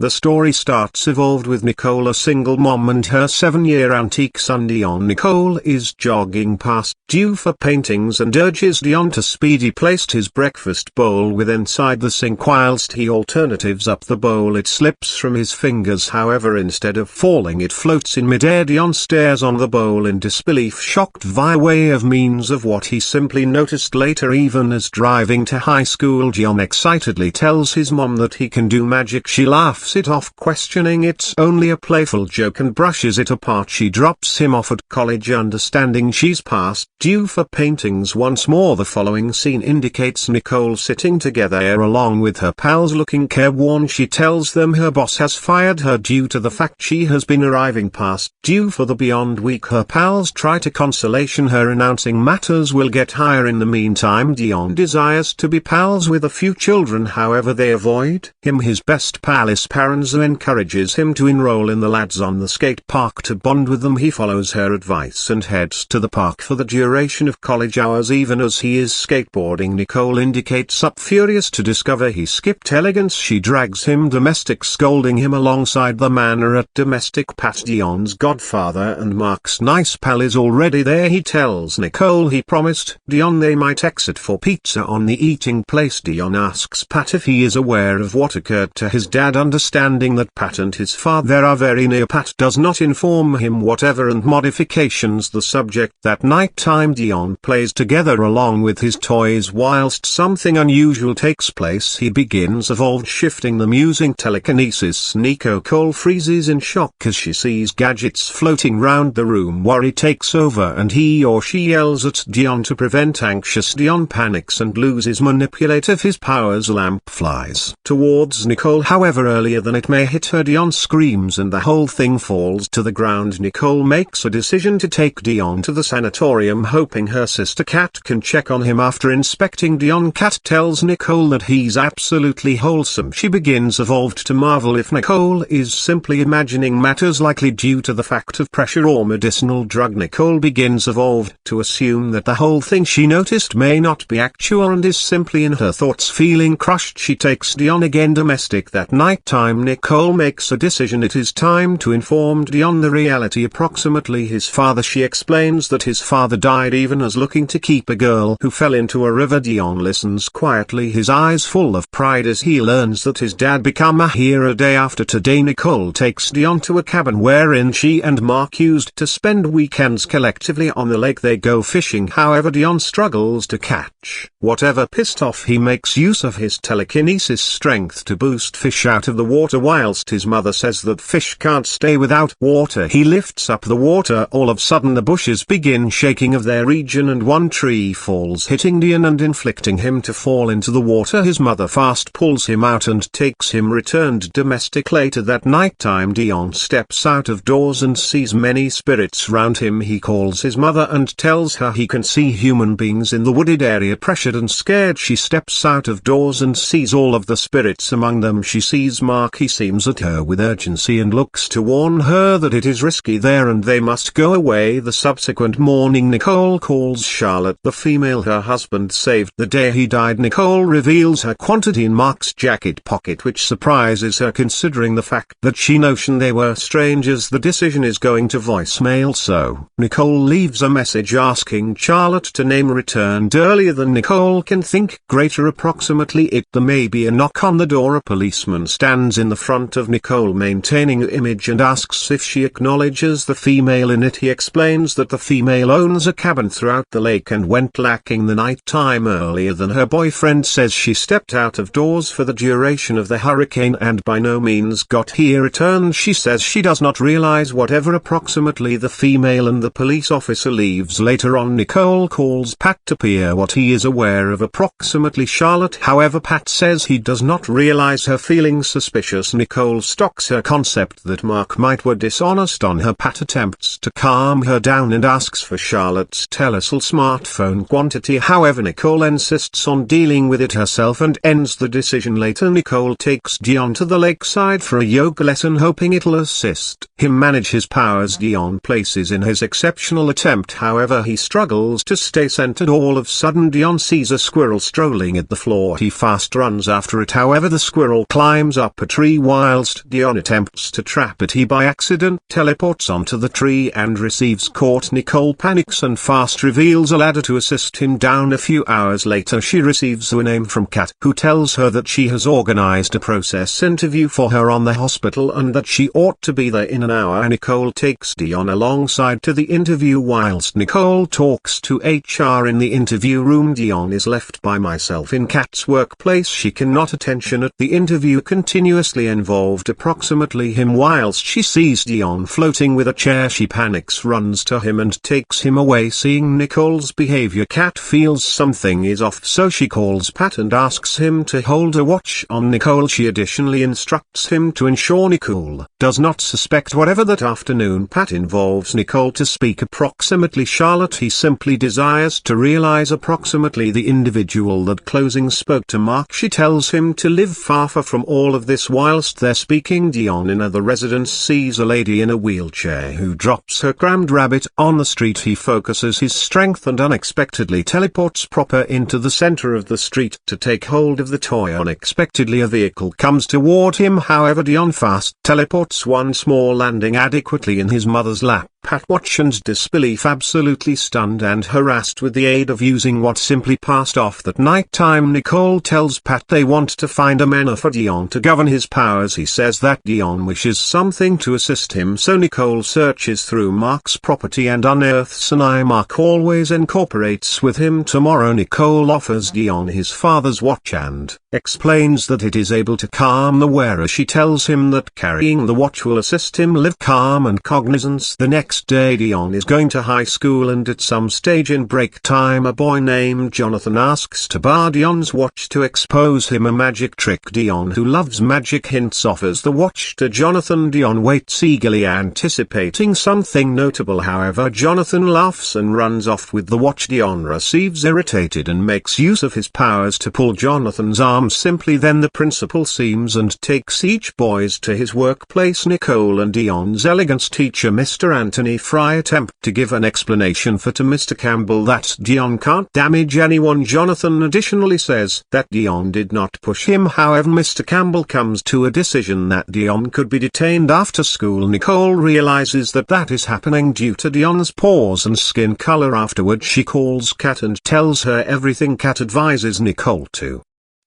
The story starts evolved with Nicole, a single mom, and her 7-year antique son Dion. Nicole is jogging past due for paintings and urges Dion to speed. He placed his breakfast bowl with inside the sink. Whilst he alternatives up the bowl, it slips from his fingers. However, instead of falling, it floats in midair. Dion stares on the bowl in disbelief, shocked via way of means of what he simply noticed later. Even as driving to high school, Dion excitedly tells his mom that he can do magic. She laughs it off, questioning it's only a playful joke, and brushes it apart. She drops him off at college, understanding she's past due for paintings once more. The following scene indicates Nicole sitting together along with her pals, looking careworn. She tells them her boss has fired her due to the fact she has been arriving past due for the beyond week. Her pals try to consolation her, announcing matters will get higher. In the meantime, Dion desires to be pals with a few children, however they avoid him. His best pal Esperanza encourages him to enroll in the lads on the skate park to bond with them. He follows her advice and heads to the park for the duration of college hours. Even as he is skateboarding, Nicole indicates up, furious to discover he skipped elegance. She drags him domestic, scolding him alongside the manner at domestic. Pat, Dion's godfather and Mark's nice pal, is already there. He tells Nicole he promised Dion they might exit for pizza on the eating place. Dion asks Pat if he is aware of what occurred to his dad, understanding that Pat and his father are very near. Pat does not inform him whatever and modifications the subject. That night time, Dion plays together along with his toys. Whilst something unusual takes place, he begins evolved, shifting them using telekinesis. Nicole freezes in shock as she sees gadgets floating round the room. Worry takes over and he or she yells at Dion to prevent. Anxious, Dion panics and loses manipulate of his powers. Lamp flies towards Nicole, however earlier than it may hit her. Dion screams and the whole thing falls to the ground. Nicole makes a decision to take Dion to the sanatorium, hoping her sister Kat can check on him. After inspecting Dion, Kat tells Nicole that he's absolutely wholesome. She begins evolved to marvel if Nicole is simply imagining matters, likely due to the fact of pressure or medicinal drug. Nicole begins evolved to assume that the whole thing she noticed may not be actual and is simply in her thoughts. Feeling crushed, she takes Dion again domestic. That night time, Nicole makes a decision. It is time to inform Dion the reality, approximately his father. She explains that his father died even as looking to keep a girl who fell into a river. Dion listens quietly, his eyes full of pride as he learns that his dad became a hero. Day after today, Nicole takes Dion to a cabin wherein she and Mark used to spend weekends collectively. On the lake they go fishing, however Dion struggles to catch whatever. Pissed off, he makes use of his telekinesis strength to boost fish out of the water. Whilst his mother says that fish can't stay without water, he lifts up the water. All of a sudden the bushes begin shaking of their region and one tree falls, hitting Dion and inflicting him to fall into the water. His mother fast pulls him out and takes him returned domestic. Later that night time, Dion steps out of doors and sees many spirits round him. He calls his mother and tells her he can see human beings in the wooded area. Pressured and scared, she steps out of doors and sees all of the spirits. Among them she sees Mark. He seems at her with urgency and looks to warn her that it is risky there and they must go away. The subsequent morning, Nicole calls Charlotte, the female her husband saved the day he died. Nicole reveals her quantity in Mark's jacket pocket, which surprises her considering the fact that she notioned they were strangers. The decision is going to voicemail, so Nicole leaves a message asking Charlotte to name returned earlier than Nicole can think. Greater approximately it there may be a knock on the door. A policeman stands in the front of Nicole maintaining an image and asks if she acknowledges the female in it. He explains that the female owns a cabin throughout the lake and went lacking the night time earlier than her boyfriend says. She stepped out of doors for the duration of the hurricane and by no means got here returned. She says she does not realize whatever approximately the female and the police officer leaves. Later on, Nicole calls Pat to peer what he is aware of approximately Charlotte. However, Pat says he does not realize her feeling suspicious. Nicole stocks her concept that Mark might were dishonest on her. Pat attempts to calm her down and asks for Charlotte's Telcel smartphone quantity. However, Nicole insists on dealing with it herself and ends the decision. Later, Nicole takes Dion to the lakeside for a yoga lesson, hoping it'll assist him manage his powers Dion places in his exceptional attempt. However, he struggles to stay centered. All of a sudden Dion sees a squirrel strolling at the floor. He fast runs after it. However, the squirrel climbs up a tree whilst Dion attempts to trap it. He by accident teleports onto the tree and receives caught. Nicole panics and fast reveals a ladder to assist him down. A few hours later she receives a name from Kat, who tells her that she has organized a process interview for her on the hospital and that she ought to be there in an hour. Nicole takes Dion alongside to the interview. Whilst Nicole talks to HR in the interview room, Dion is left by myself in Kat's workplace. She cannot attention at the interview continuously involved approximately him. Whilst she sees Dion floating with a chair, she panics, runs to him and takes him away. Seeing Nicole's behavior, Kat feels something is off, so she calls Pat and asks him to hold a watch on Nicole. She additionally instructs him to ensure Nicole does not suspect whatever. That afternoon Pat involves Nicole to speak approximately Charlotte. He simply desires to realize approximately the individual that closing spoke to Mark. She tells him to live far from all of this. Whilst they're speaking, Dion in other residence sees a lady in a wheelchair who drops her crammed rabbit on the street. He focuses his strength and unexpectedly teleports proper into the center of the street to take hold of the toy. Unexpectedly a vehicle comes toward him. However, Dion fast teleports once more, landing adequately in his mother's lap. Pat watches disbelief, absolutely stunned and harassed. With the aid of using what simply passed off that night time, Nicole tells Pat they want to find a manner for Dion to govern his powers. He says that Dion wishes something to assist him, so Nicole searches through Mark's property and unearths an eye Mark always incorporates with him. Tomorrow Nicole offers Dion his father's watch and explains that it is able to calm the wearer. She tells him that carrying the watch will assist him live calm and cognizance. The next day Dion is going to high school, and at some stage in break time a boy named Jonathan asks to borrow Dion's watch to expose him a magic trick. Dion, who loves magic hints, offers the watch to Jonathan. Dion waits eagerly anticipating something notable. However, Jonathan laughs and runs off with the watch. Dion receives irritated and makes use of his powers to pull Jonathan's arm. Simply then the principal seems and takes each boys to his workplace. Nicole and Dion's elegance teacher Mr. Anthony Fry attempt to give an explanation to Mr. Campbell that Dion can't damage anyone. Jonathan additionally says that Dion did not push him. However, Mr. Campbell comes to a decision that Dion could be detained after school. Nicole realizes that that is happening due to Dion's paws and skin color. Afterward she calls Kat and tells her everything. Kat advises Nicole to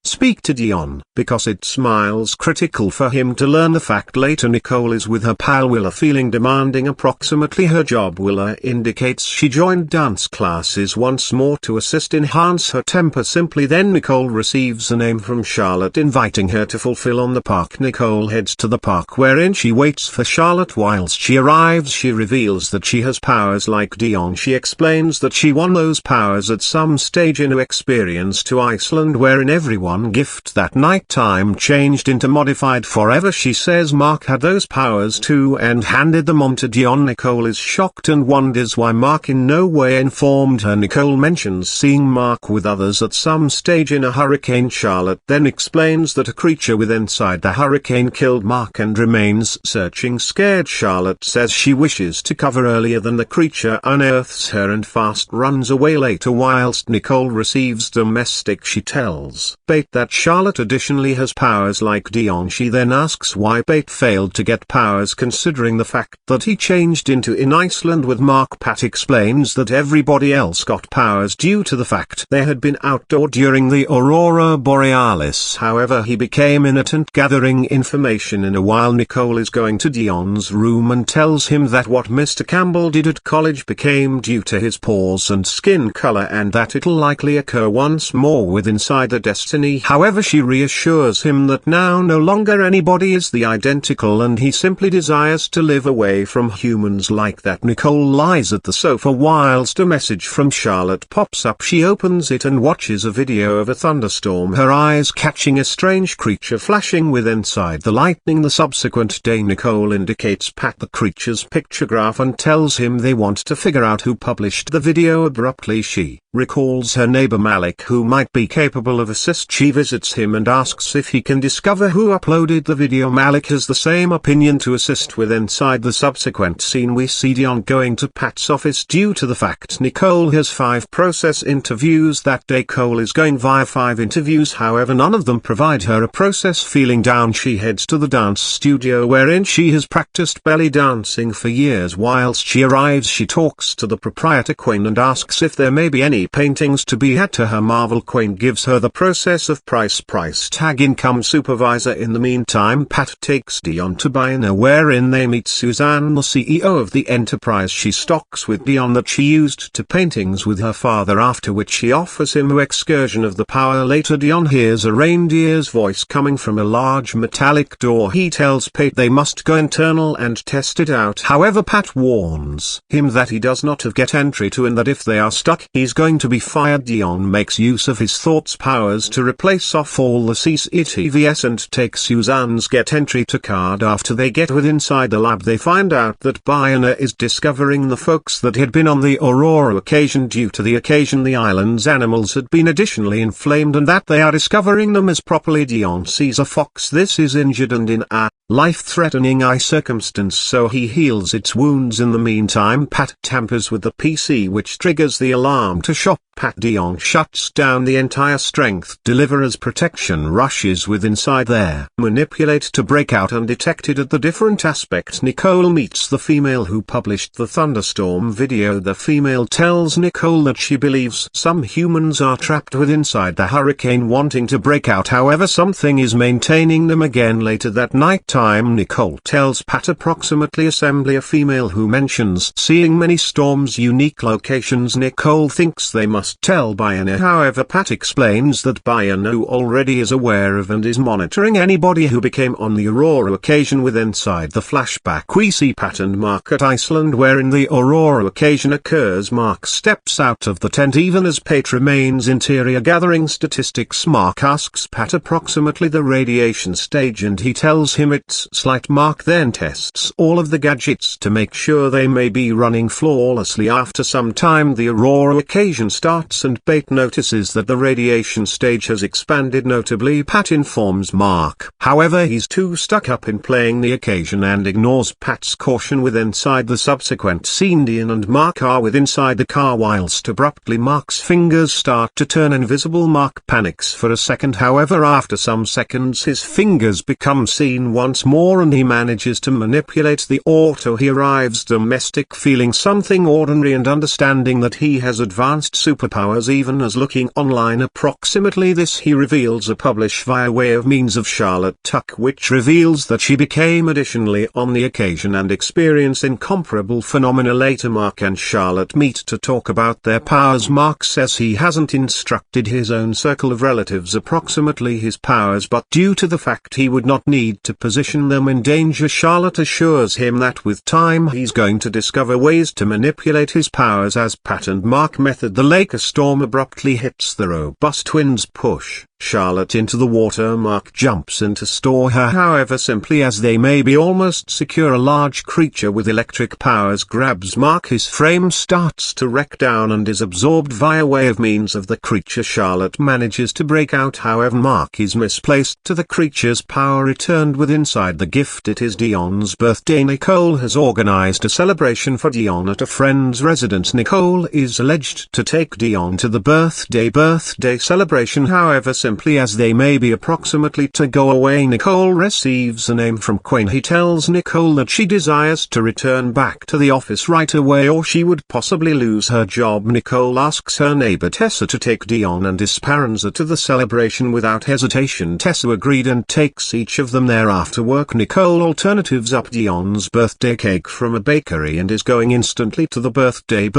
speak to Dion, because it smiles critical for him to learn the fact later. Nicole is with her pal Willa, feeling demanding approximately her job. Willa indicates she joined dance classes once more to assist enhance her temper. Simply then Nicole receives a name from Charlotte inviting her to fulfill on the park. Nicole heads to the park, wherein she waits for Charlotte. Whilst she arrives she reveals that she has powers like Dion. She explains that she won those powers at some stage in her experience to Iceland, wherein everyone gift that night time changed into modified forever. She says Mark had those powers too and handed them on to Dion. Nicole is shocked and wonders why Mark in no way informed her. Nicole mentions seeing Mark with others at some stage in a hurricane. Charlotte then explains that a creature with inside the hurricane killed Mark and remains searching. Scared, Charlotte says she wishes to cover earlier than the creature unearths her and fast runs away. Later, whilst Nicole receives domestic, she tells Bate that Charlotte additionally has powers like Dion. She then asks why Bate failed to get powers considering the fact that he changed into in Iceland with Mark. Pat explains that everybody else got powers due to the fact they had been outdoor during the Aurora Borealis. However, he became inattent gathering information in a while. Nicole is going to Dion's room and tells him that what Mr. Campbell did at college became due to his paws and skin color and that it'll likely occur once more with Insider Destiny. However, she reassures him that now no longer anybody is the identical and he simply desires to live away from humans like that. Nicole lies at the sofa whilst a message from Charlotte pops up. She opens it and watches a video of a thunderstorm, her eyes catching a strange creature flashing with inside the lightning. The subsequent day Nicole indicates Pat the creature's pictograph and tells him they want to figure out who published the video. Abruptly she recalls her neighbor Malik, who might be capable of assist. She she visits him and asks if he can discover who uploaded the video. Malik has the same opinion to assist with. Inside the subsequent scene we see Dion going to Pat's office due to the fact Nicole has 5 process interviews that day. Cole is going via 5 interviews, however none of them provide her a process. Feeling down she heads to the dance studio wherein she has practiced belly dancing for years. Whilst she arrives she talks to the proprietor Quinn and asks if there may be any paintings to be had. To her marvel Quinn gives her the process of price tag income supervisor. In the meantime Pat takes Dion to Bayona wherein they meet Suzanne, the CEO of the enterprise. She stocks with Dion that she used to paintings with her father, after which she offers him an excursion of the power. Later Dion hears a reindeer's voice coming from a large metallic door. He tells Pat they must go internal and test it out. However Pat warns him that he does not get entry to and that if they are stuck he's going to be fired. Dion makes use of his thoughts powers to replace off all the CCTVs and take Suzanne's get entry to card. After they get inside the lab they find out that Bayona is discovering the folks that had been on the Aurora occasion. Due to the occasion the island's animals had been additionally inflamed and that they are discovering them as properly. Dion sees a fox this is injured and in a life-threatening eye circumstance, so he heals its wounds. In the meantime Pat tampers with the PC which triggers the alarm to shop Pat. Dion shuts down the entire strength deliverer's protection, rushes with inside there, manipulate to break out undetected. At the different aspect Nicole meets the female who published the thunderstorm video. The female tells Nicole that she believes some humans are trapped with inside the hurricane wanting to break out, however something is maintaining them. Again later that night time Nicole tells Pat approximately assembly, a female who mentions seeing many storms unique locations. Nicole thinks they must tell Bayona, however Pat explains that Bayona already is aware of and is monitoring anybody who became on the Aurora occasion. With inside the flashback we see Pat and Mark at Iceland wherein the Aurora occasion occurs. Mark steps out of the tent even as Pat remains interior gathering statistics. Mark asks Pat approximately the radiation stage and he tells him it's slight. Mark then tests all of the gadgets to make sure they may be running flawlessly. After some time the Aurora occasion starts and Pat notices that the radiation stage has expanded notably. Pat informs Mark, however he's too stuck up in playing the occasion and ignores Pat's caution. With inside the subsequent scene Dion and Mark are with inside the car whilst abruptly Mark's fingers start to turn invisible. Mark panics for a second, however after some seconds his fingers become seen once more and he manages to manipulate the auto. He arrives domestic feeling something ordinary and understanding that he has advanced superpowers. Even as looking online approximately this he reveals a publish via way of means of Charlotte Tuck, which reveals that she became additionally on the occasion and experience incomparable phenomena. Later Mark and Charlotte meet to talk about their powers. Mark says he hasn't instructed his own circle of relatives approximately his powers, but due to the fact he would not need to position them in danger. Charlotte assures him that with time he's going to discover ways to manipulate his powers. As Pat and Mark method the lake, a storm abruptly hits the robust winds push Charlotte into the water. Mark jumps in to store her, however simply as they may be almost secure. A large creature with electric powers grabs Mark. His frame starts to wreck down and is absorbed via way of means of the creature. Charlotte manages to break out, however Mark is misplaced to the creature's power returned with inside the gift. It is Dion's birthday. Nicole has organized a celebration for Dion at a friend's residence. Nicole is alleged to take Dion to the birthday celebration, however simply as they may be approximately to go away. Nicole receives a name from Quinn. He tells Nicole that she desires to return back to the office right away or she would possibly lose her job. Nicole asks her neighbor Tessa to take Dion and Esperanza to the celebration. Without hesitation Tessa agreed and takes each of them there. After work Nicole alternatives up Dion's birthday cake from a bakery and is going instantly to the birthday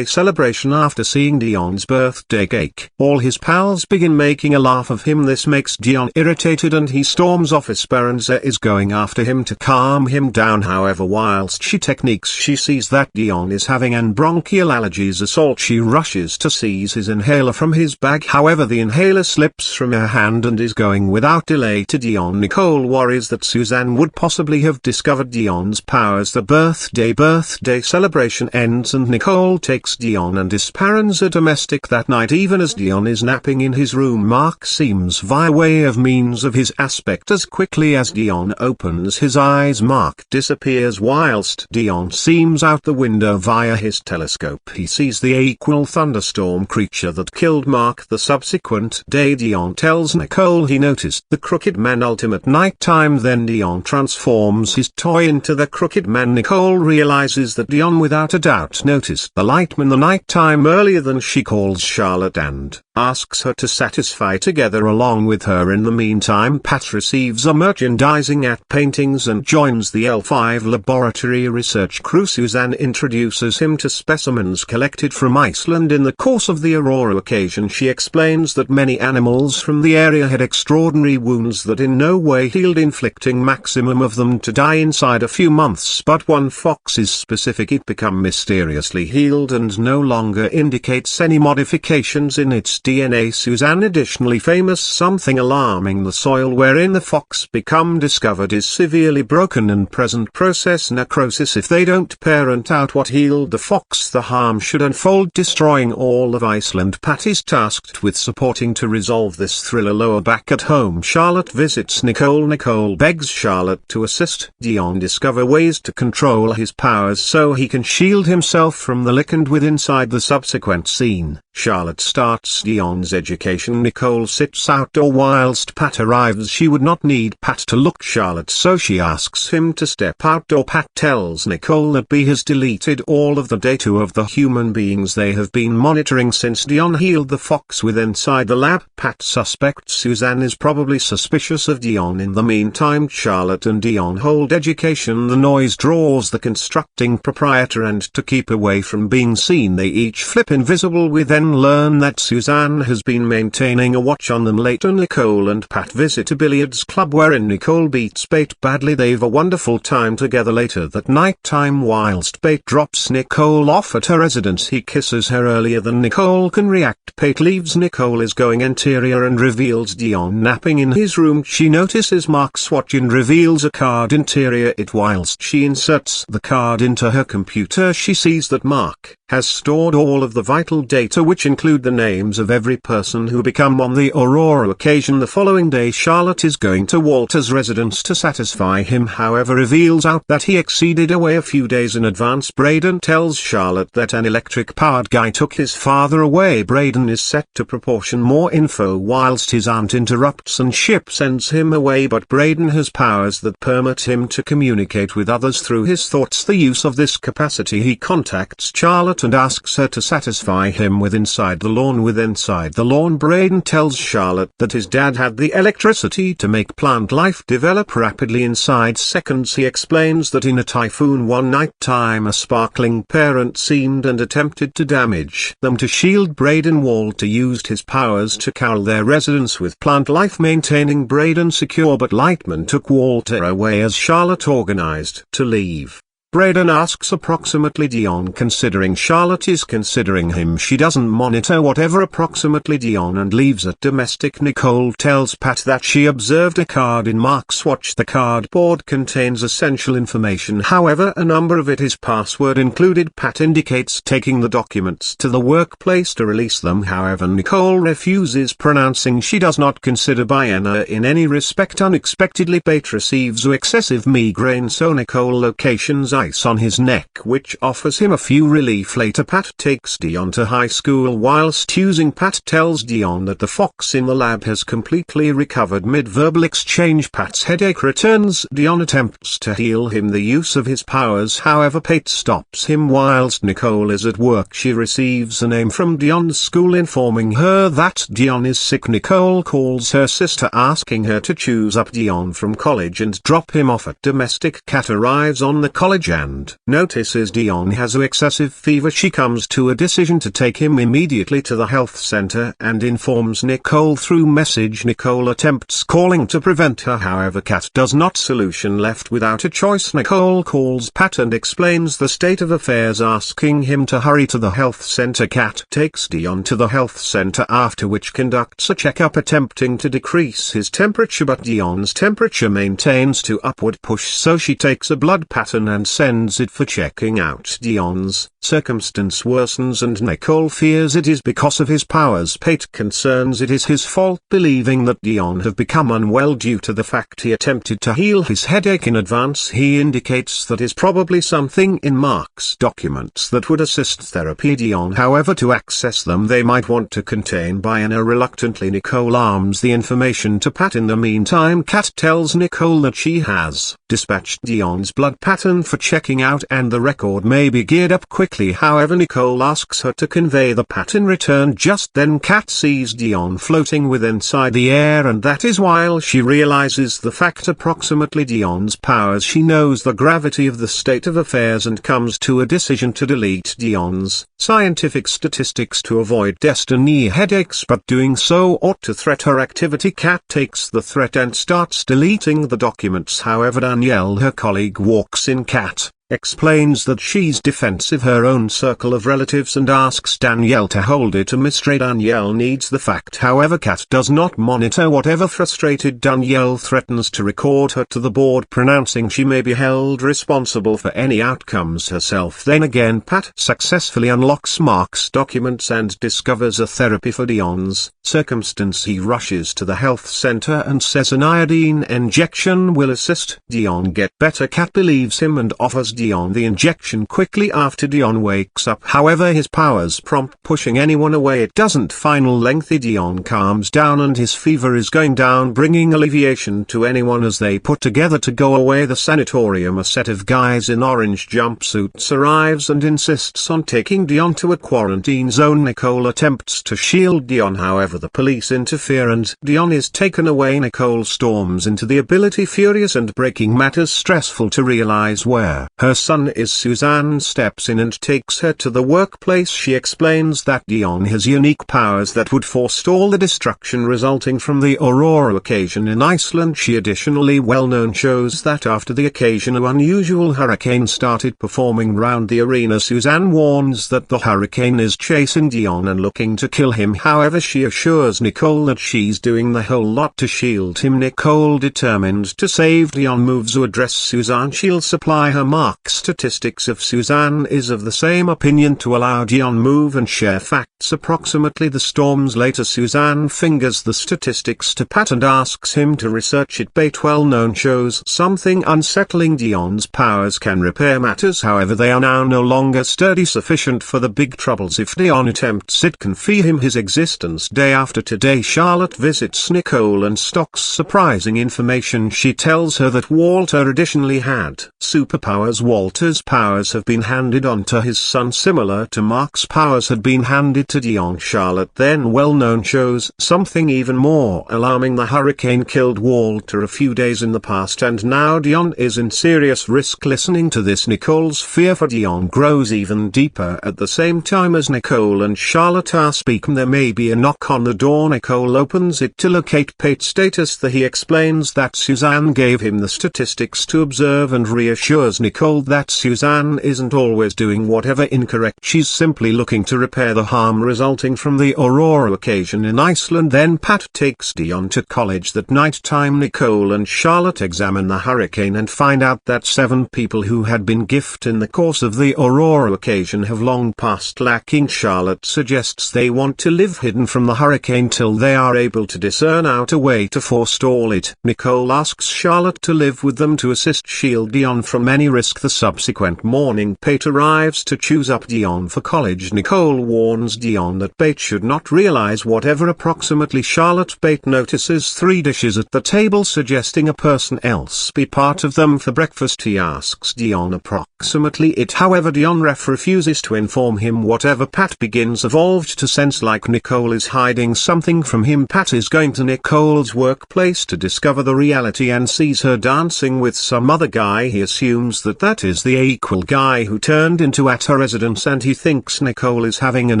celebration. After seeing Dion's birthday cake all his pals begin making a laugh of him. This makes Dion irritated and he storms off. Esperanza is going after him to calm him down, however whilst she sees that Dion is having an bronchial allergies assault. She rushes to seize his inhaler from his bag, however the inhaler slips from her hand and is going without delay to Dion. Nicole worries that Suzanne would possibly have discovered Dion's powers. The birthday celebration ends and Nicole takes Dion and Esperanza domestic that night. Even as Dion is napping in his room Mark Mark seems via way of means of his aspect. As quickly as Dion opens his eyes, Mark disappears. Whilst Dion seems out the window via his telescope, he sees the equal thunderstorm creature that killed Mark the subsequent day. Dion tells Nicole he noticed the Crooked Man ultimate nighttime. Then Dion transforms his toy into the Crooked Man. Nicole realizes that Dion without a doubt noticed the Lightman the nighttime earlier than she calls Charlotte and asks her to satisfy together along with her. In the meantime, Pat receives a merchandising at Paintings and joins the L5 laboratory research crew. Suzanne introduces him to specimens collected from Iceland. In the course of the Aurora occasion, she explains that many animals from the area had extraordinary wounds that in no way healed, inflicting maximum of them to die inside a few months. But one fox is specific: it become mysteriously healed and no longer indicates any modifications in its DNA. Suzanne additionally famous something alarming: the soil wherein the fox become discovered is severely broken and present process necrosis. If they don't parent out what healed the fox, the harm should unfold, destroying all of Iceland. Pat is tasked with supporting to resolve this thriller. Lower back at home, Charlotte visits Nicole. Nicole begs Charlotte to assist Dion discover ways to control his powers so he can shield himself from the lick, and with inside the subsequent scene, Charlotte starts Dion's education. Nicole sits outdoor whilst Pat arrives. She would not need Pat to look Charlotte, so she asks him to step outdoor. Pat tells Nicole that B has deleted all of the data of the human beings they have been monitoring since Dion healed the fox with inside the lab. Pat suspects Suzanne is probably suspicious of Dion. In the meantime, Charlotte and Dion hold education. The noise draws the constructing proprietor, and to keep away from being seen they each flip invisible. We then learn that Suzanne has been maintaining a watch on them. Later, Nicole and Pat visit a billiards club wherein Nicole beats Bate badly. They've a wonderful time together. Later that night time, whilst Bate drops Nicole off at her residence, he kisses her earlier than Nicole can react. Bate leaves. Nicole is going interior and reveals Dion napping in his room. She notices Mark's watch and reveals a card interior it. Whilst she inserts the card into her computer, she sees that Mark has stored all of the vital data, which include the names of every person who become on the Aurora occasion. The following day, Charlotte is going to Walter's residence to satisfy him, however reveals out that he exceeded away a few days in advance. Braden tells Charlotte that an electric-powered guy took his father away. Braden is set to proportion more info whilst his aunt interrupts and Ship sends him away, but Braden has powers that permit him to communicate with others through his thoughts. The use of this capacity, he contacts Charlotte and asks her to satisfy him with Inside the Lawn. With Inside the Lawn, Braden tells Charlotte that his dad had the electricity to make plant life develop rapidly inside seconds. He explains that in a typhoon one night time a sparkling parent seemed and attempted to damage them. To shield Braden, Walter used his powers to cowl their residence with plant life, maintaining Braden secure, but Lightman took Walter away as Charlotte organized to leave. Braden asks approximately Dion, considering Charlotte is considering him. She doesn't monitor whatever approximately Dion and leaves at domestic. Nicole tells Pat that she observed a card in Mark's watch. The cardboard contains essential information, however a number of it is password included. Pat indicates taking the documents to the workplace to release them, however Nicole refuses, pronouncing she does not consider Bianna in any respect. Unexpectedly, Bate receives excessive migraine, so Nicole locations ice on his neck, which offers him a few relief. Later, Pat takes Dion to high school. Whilst using, Pat tells Dion that the fox in the lab has completely recovered. Mid-verbal exchange, Pat's headache returns. Dion attempts to heal him the use of his powers, however Pat stops him. Whilst Nicole is at work, she receives a name from Dion's school informing her that Dion is sick. Nicole calls her sister asking her to choose up Dion from college and drop him off at domestic. Kat arrives on the college and notices Dion has excessive fever. She comes to a decision to take him immediately to the health center and informs Nicole through message. Nicole attempts calling to prevent her, however Kat does not. Solution left without a choice, Nicole calls Pat and explains the state of affairs, asking him to hurry to the health center. Kat takes Dion to the health center, after which conducts a checkup attempting to decrease his temperature, but Dion's temperature maintains to upward push, so she takes a blood pattern and sends it for checking out Dion's. Circumstance worsens and Nicole fears it is because of his powers. Pate concerns it is his fault, believing that Dion have become unwell due to the fact he attempted to heal his headache in advance. He indicates that is probably something in Mark's documents that would assist therapy Dion. However, to access them they might want to contain Biana. Reluctantly Nicole arms the information to Pat. In the meantime, Kat tells Nicole that she has dispatched Dion's blood pattern for checking out and the record may be geared up quickly. However, Nicole asks her to convey the pattern return. Just then Kat sees Dion floating with inside the air, and that is while she realizes the fact approximately Dion's powers. She knows the gravity of the state of affairs and comes to a decision to delete Dion's scientific statistics to avoid destiny headaches, but doing so ought to threat her activity. Kat takes the threat and starts deleting the documents. However, Danielle, her colleague, walks in. Kat explains that she's defensive her own circle of relatives and asks Danielle to hold it a mystery. Danielle needs the fact. However, Kat does not monitor whatever. Frustrated, Danielle threatens to record her to the board, pronouncing she may be held responsible for any outcomes herself. Then again Pat successfully unlocks Mark's documents and discovers a therapy for Dion's circumstance. He rushes to the health center and says an iodine injection will assist Dion get better. Kat believes him and offers Dion the injection quickly after Dion wakes up. However, his powers prompt pushing anyone away. It doesn't. Final lengthy Dion calms down and his fever is going down, bringing alleviation to anyone as they put together to go away. The sanatorium, a set of guys in orange jumpsuits arrives and insists on taking Dion to a quarantine zone. Nicole attempts to shield Dion, however the police interfere and Dion is taken away. Nicole storms into the ability, furious and breaking matters stressful to realize where her son is. Suzanne steps in and takes her to the workplace. She explains that Dion has unique powers that would forestall the destruction resulting from the Aurora occasion in Iceland. She additionally well-known shows that after the occasion an unusual hurricane started performing round the arena. Suzanne warns that the hurricane is chasing Dion and looking to kill him. However, she assures Nicole that she's doing the whole lot to shield him. Nicole, determined to save Dion, moves to address Suzanne. She'll supply her Mark statistics if Suzanne is of the same opinion to allow Dion move and share facts. Approximately the storms later, Suzanne fingers the statistics to Pat and asks him to research it. Bait well-known shows something unsettling. Dion's powers can repair matters, however they are now no longer sturdy sufficient for the big troubles. If Dion attempts it can fee him his existence. Day after today, Charlotte visits Nicole and stocks surprising information. She tells her that Walter additionally had superpowers. Walter's powers have been handed on to his son, similar to Mark's powers had been handed to Dion. Charlotte then well-known shows something even more alarming. The hurricane killed Walter a few days in the past and now Dion is in serious risk. Listening to this, Nicole's fear for Dion grows even deeper. At the same time as Nicole and Charlotte are speaking, there may be a knock on the door. Nicole opens it to locate Pate's status. He explains that Suzanne gave him the statistics to observe and reassures Nicole that Suzanne isn't always doing whatever incorrect. She's simply looking to repair the harm resulting from the Aurora occasion in Iceland. Then Pat takes Dion to college. That night time, Nicole and Charlotte examine the hurricane and find out that 7 people who had been gifted in the course of the Aurora occasion have long passed lacking. Charlotte suggests they want to live hidden from the hurricane till they are able to discern out a way to forestall it. Nicole asks Charlotte to live with them to assist shield Dion from any risk. The subsequent morning, Pate arrives to choose up Dion for college. Nicole warns Dion that Pate should not realize whatever. Approximately Charlotte, Pate notices 3 dishes at the table, suggesting a person else be part of them for breakfast. He asks Dion approximately it. However, Dion refuses to inform him. Whatever Pat begins evolved to sense like Nicole is hiding something from him. Pat is going to Nicole's workplace to discover the reality and sees her dancing with some other guy. He assumes that is the equal guy who turned into at her residence and he thinks Nicole is having an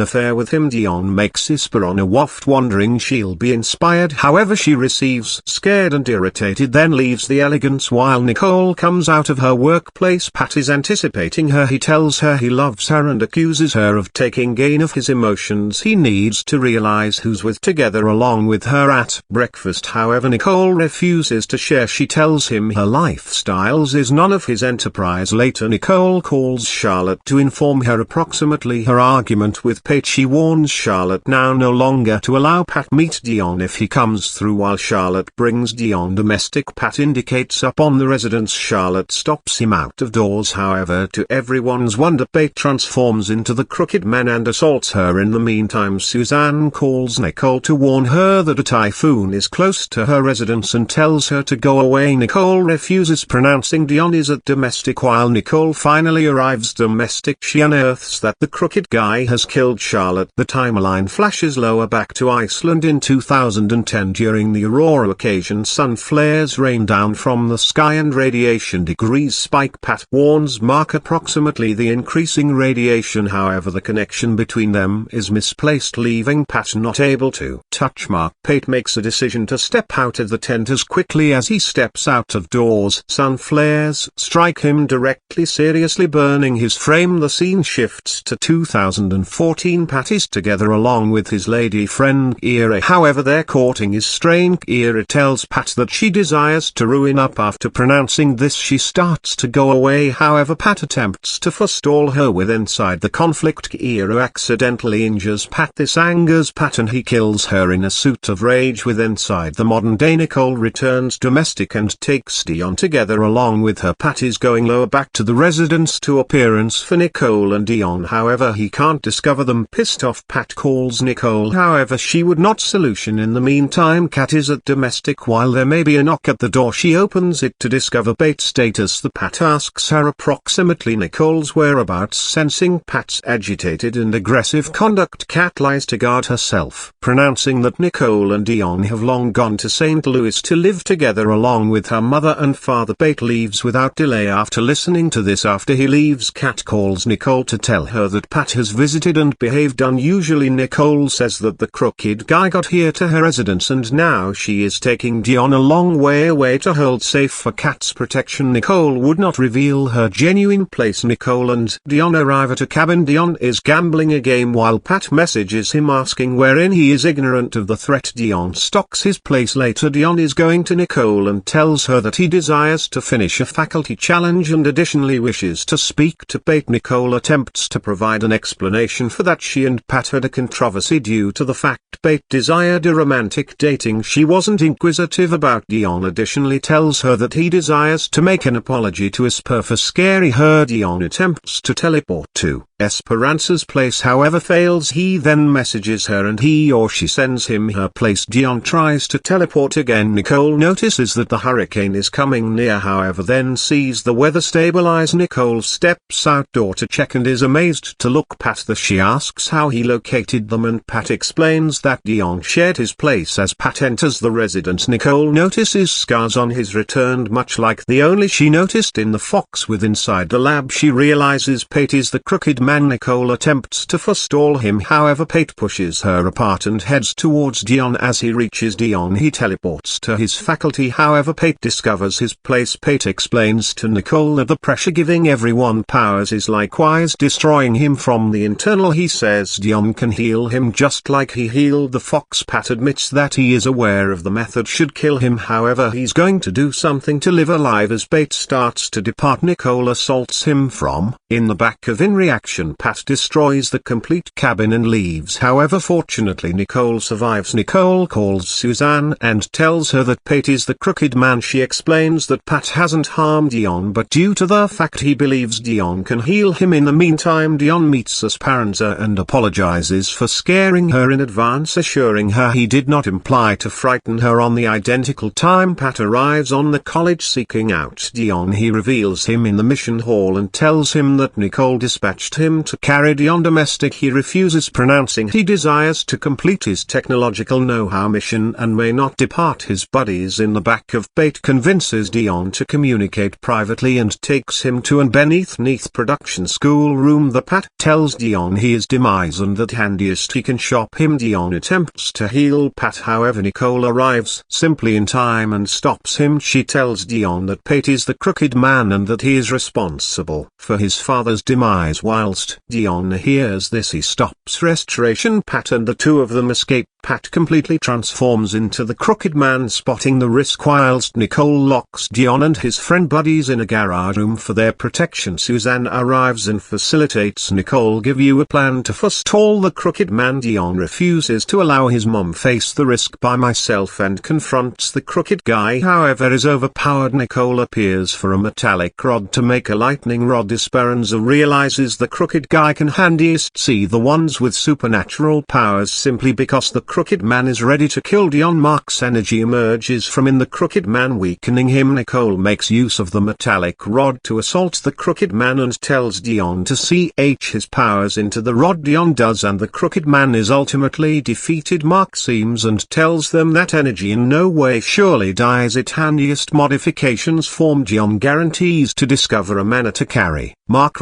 affair with him. Dion makes Esperon a waft, wondering she'll be inspired. However, she receives scared and irritated, then leaves the elegance. While Nicole comes out of her workplace, Pat is anticipating her. He tells her he loves her and accuses her of taking gain of his emotions. He needs to realize who's with together along with her at breakfast. However, Nicole refuses to share. She tells him her lifestyles is none of his enterprise. Later later Nicole calls Charlotte to inform her approximately her argument with Pate. She warns Charlotte now no longer to allow Pat meet Dion if he comes through. While Charlotte brings Dion domestic, Pat indicates up on the residence. Charlotte stops him out of doors. However, to everyone's wonder, Pate transforms into the Crooked Man and assaults her. In the meantime, Suzanne calls Nicole to warn her that a typhoon is close to her residence and tells her to go away. Nicole refuses, pronouncing Dion is at domestic. While Nicole finally arrives domestic, she unearths that the Crooked Guy has killed Charlotte. The timeline flashes lower back to Iceland in 2010. During the Aurora occasion, sun flares rain down from the sky and radiation degrees spike. Pat warns Mark approximately the increasing radiation. However, the connection between them is misplaced, leaving Pat not able to touch Mark. Pate makes a decision to step out of the tent. As quickly as he steps out of doors, sun flares strike him directly, seriously burning his frame. The scene shifts to 2014. Pat is together along with his lady friend Kira. However, their courting is strained. Kira tells Pat that she desires to ruin up. After pronouncing this, she starts to go away. However, Pat attempts to forestall her with inside the conflict. Kira accidentally injures Pat. This angers Pat and he kills her in a suit of rage. With inside the modern day, Nicole returns domestic and takes Dion together along with her. Pat is going lower back to the residence to appearance for Nicole and Dion. However, he can't discover them. Pissed off, Pat calls Nicole. However, she would not solution. In the meantime, Kat is at domestic. While there may be a knock at the door, she opens it to discover Pate's status. The Pat asks her approximately Nicole's whereabouts. Sensing Pat's agitated and aggressive conduct, Kat lies to guard herself, pronouncing that Nicole and Dion have long gone to St. Louis to live together along with her mother and father. Pate leaves without delay. After listening to this, after he leaves, Kat calls Nicole to tell her that Pat has visited and behaved unusually. Nicole says that the Crooked Guy got here to her residence and now she is taking Dion a long way away to hold safe for Kat's protection. Nicole would not reveal her genuine place. Nicole and Dion arrive at a cabin. Dion is gambling a game while Pat messages him asking wherein he is ignorant of the threat. Dion stalks his place. Later, Dion is going to Nicole and tells her that he desires to finish a faculty challenge and additionally wishes to speak to Pate. Nicole attempts to provide an explanation for that. She and Pat had a controversy due to the fact Pate desired a romantic dating. She wasn't inquisitive about Dion. Additionally tells her that he desires to make an apology to Esper for scaring her. Dion attempts to teleport to Esperanza's place, however fails. He then messages her and he or she sends him her place. Dion tries to teleport again. Nicole notices that the hurricane is coming near, however then sees the weather stabilize. Nicole steps outdoor to check and is amazed to look Pat. She asks how he located them and Pat explains that Dion shared his place. As Pat enters the residence, Nicole notices scars on his return, much like the only she noticed in the fox with inside the lab. She realizes Pate is the Crooked Man. Nicole attempts to forestall him, however Pate pushes her apart and heads towards Dion. As he reaches Dion, he teleports to his faculty. However, Pate discovers his place. Pate explains to Nicole that the pressure giving everyone powers is likewise destroying him from the internal. He says Dion can heal him just like he healed the fox. Pat admits that he is aware of the method should kill him, however he's going to do something to live alive. As Pate starts to depart, Nicole assaults him from in the back of. In reaction, Pat destroys the complete cabin and leaves. However, fortunately Nicole survives. Nicole calls Suzanne and tells her that Pate is the Crooked Man. She explains that Pat hasn't harmed Dion, but due to the fact he believes Dion can heal him. In the meantime, Dion meets Esperanza and apologizes for scaring her in advance, assuring her he did not imply to frighten her. On the identical time Pat arrives on the college seeking out Dion, he reveals him in the mission hall and tells him that Nicole dispatched him to carry Dion domestic. He refuses, pronouncing he desires to complete his technological know-how mission and may not depart. His buddies in the back of Pate convinces Dion to communicate privately and takes him to an beneath production schoolroom. The Pat tells Dion he is demise and that handiest he can shop him. Dion attempts to heal Pat, however Nicole arrives simply in time and stops him. She tells Dion that Pate is the Crooked Man and that he is responsible for his father's demise. While whilst Dion hears this, he stops restoration Pat and the two of them escape. Pat completely transforms into the Crooked Man, spotting the risk, whilst Nicole locks Dion and his friend buddies in a garage room for their protection. Suzanne arrives and facilitates Nicole. Give you a plan to forestall the Crooked Man. Dion refuses to allow his mom face the risk by myself and confronts the crooked guy, however is overpowered. Nicole appears for a metallic rod to make a lightning rod. Esperanza realizes the crooked guy can handiest see the ones with supernatural powers simply because the Crooked Man is ready to kill Dion. Mark's energy emerges from in the Crooked Man, weakening him. Nicole makes use of the metallic rod to assault the Crooked Man and tells Dion to CH his powers into the rod. Dion does, and the Crooked Man is ultimately defeated. Mark seems and tells them that energy in no way surely dies, it handiest modifications form. Dion guarantees to discover a mana to carry. Mark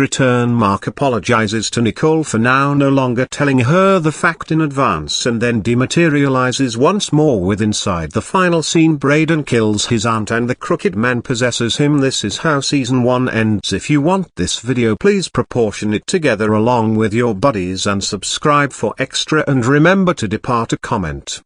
apologizes to Nicole for now no longer telling her the fact in advance, and then dematerializes once more with inside the final scene. Braden kills his aunt and the Crooked Man possesses him. This is how season 1 ends. If you want this video, please proportion it together along with your buddies and subscribe for extra, and remember to depart a comment.